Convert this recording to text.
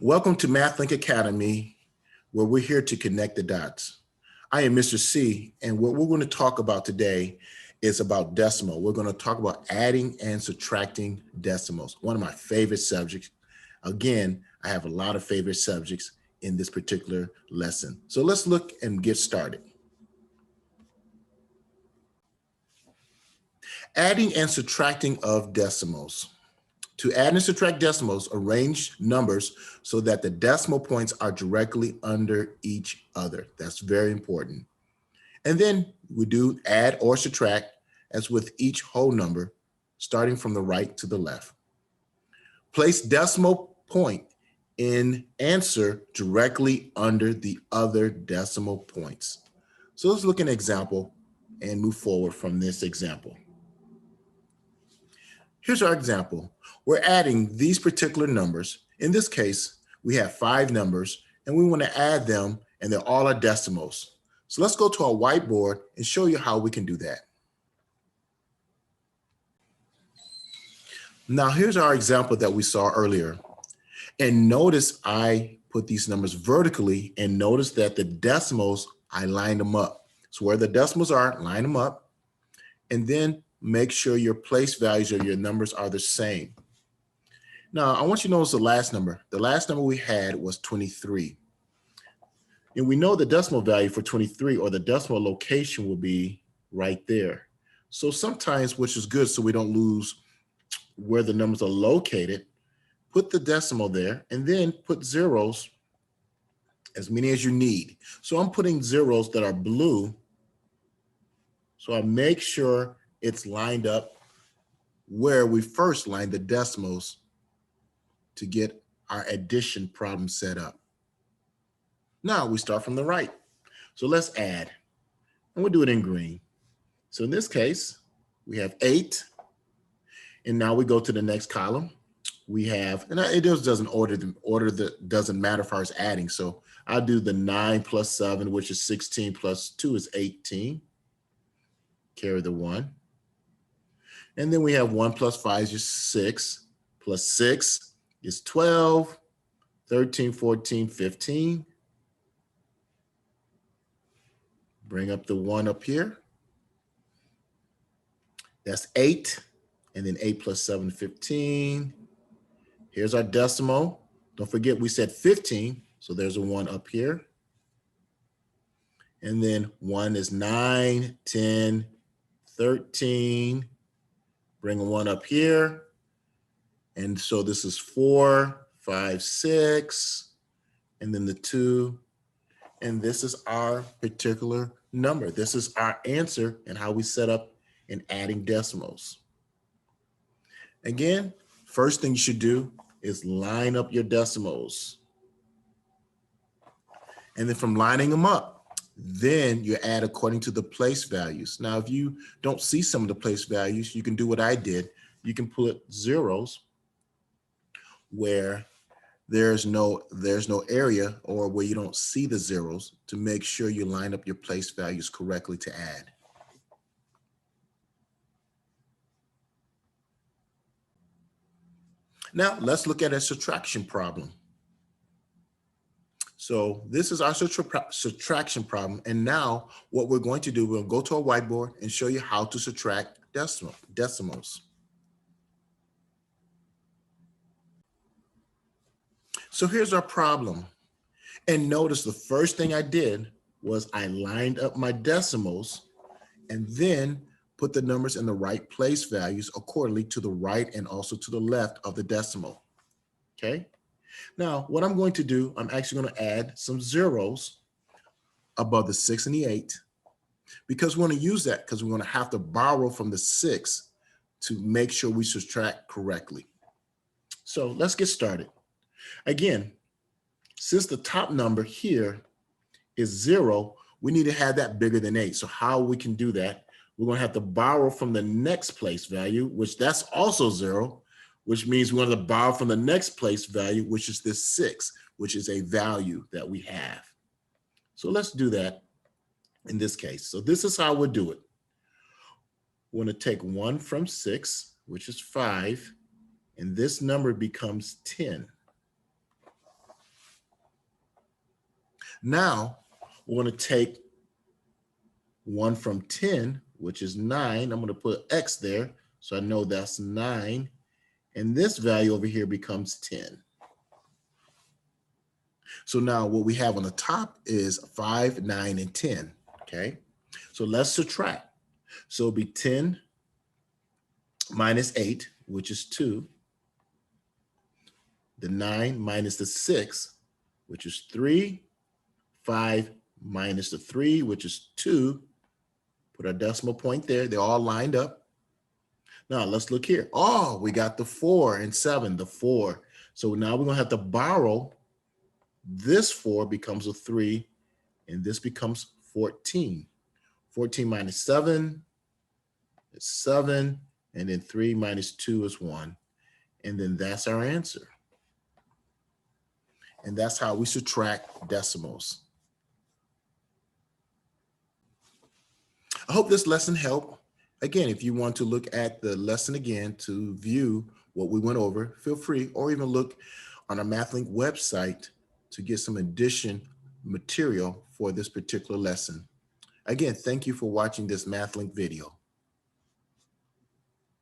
Welcome to MathLink Academy, where we're here to connect the dots. I am Mr. C, and what we're going to talk about today is about decimal. We're going to talk about adding and subtracting decimals, one of my favorite subjects. Again, I have a lot of favorite subjects in this particular lesson. So let's look and get started. Adding and subtracting of decimals. To add and subtract decimals, arrange numbers so that the decimal points are directly under each other. That's very important. And then we do add or subtract as with each whole number, starting from the right to the left. Place decimal point in answer directly under the other decimal points. So let's look at an example and move forward from this example. Here's our example. We're adding these particular numbers. In this case, we have 5 numbers and we want to add them and they're all our decimals. So let's go to our whiteboard and show you how we can do that. Now here's our example that we saw earlier. And notice I put these numbers vertically and notice that the decimals, I lined them up. So where the decimals are, line them up. And then make sure your place values or your numbers are the same. Now, I want you to notice the last number. The last number we had was 23. And we know the decimal value for 23 or the decimal location will be right there. So sometimes, which is good so we don't lose where the numbers are located, put the decimal there and then put zeros, as many as you need. So I'm putting zeros that are blue. So I make sure it's lined up where we first lined the decimals to get our addition problem set up. Now we start from the right. So let's add, and we'll do it in green. So in this case, we have 8, and now we go to the next column. We have, and it just doesn't order that doesn't matter as far as adding. So I'll do the 9 plus 7, which is 16 plus 2 is 18. Carry the 1. And then we have 1 plus 5 is 6, plus 6 is 12, 13, 14, 15. Bring up the 1 up here. That's 8. And then 8 plus 7, 15. Here's our decimal. Don't forget we said 15. So there's a 1 up here. And then 1 is 9, 10, 13. Bring a 1 up here. And so this is 4, 5, 6. And then the 2. And this is our particular number. This is our answer and how we set up in adding decimals. Again, first thing you should do is line up your decimals. And then from lining them up, then you add according to the place values. Now, if you don't see some of the place values, you can do what I did. You can put zeros where there's no area or where you don't see the zeros to make sure you line up your place values correctly to add. Now let's look at a subtraction problem. So this is our subtraction problem. And now what we're going to do, we'll go to a whiteboard and show you how to subtract decimals. So here's our problem. And notice the first thing I did was I lined up my decimals and then put the numbers in the right place values accordingly to the right and also to the left of the decimal. Okay. Now, what I'm going to do, I'm actually going to add some zeros above the 6 and the 8 because we want to use that because we're going to have to borrow from the 6 to make sure we subtract correctly. So let's get started. Again, since the top number here is 0, we need to have that bigger than 8. So how we can do that? We're going to have to borrow from the next place value, which that's also 0, which means we're going to borrow from the next place value, which is this 6, which is a value that we have. So let's do that in this case. So this is how we'll do it. We're going to take 1 from 6, which is 5, and this number becomes 10. Now, we're going to take 1 from 10, which is 9. I'm going to put X there, so I know that's 9. And this value over here becomes 10. So now what we have on the top is 5, 9, and 10, okay? So let's subtract. So it'll be 10 minus 8, which is 2. The 9 minus the 6, which is 3. 5 minus the 3, which is 2. Put our decimal point there. They're all lined up. Now let's look here. Oh, we got the 4 and 7, the 4. So now we're going to have to borrow. This 4 becomes a 3, and this becomes 14. 14 minus 7 is 7, and then 3 minus 2 is 1. And then that's our answer. And that's how we subtract decimals. I hope this lesson helped. Again, if you want to look at the lesson again to view what we went over, feel free, or even look on our MathLink website to get some additional material for this particular lesson. Again, thank you for watching this MathLink video.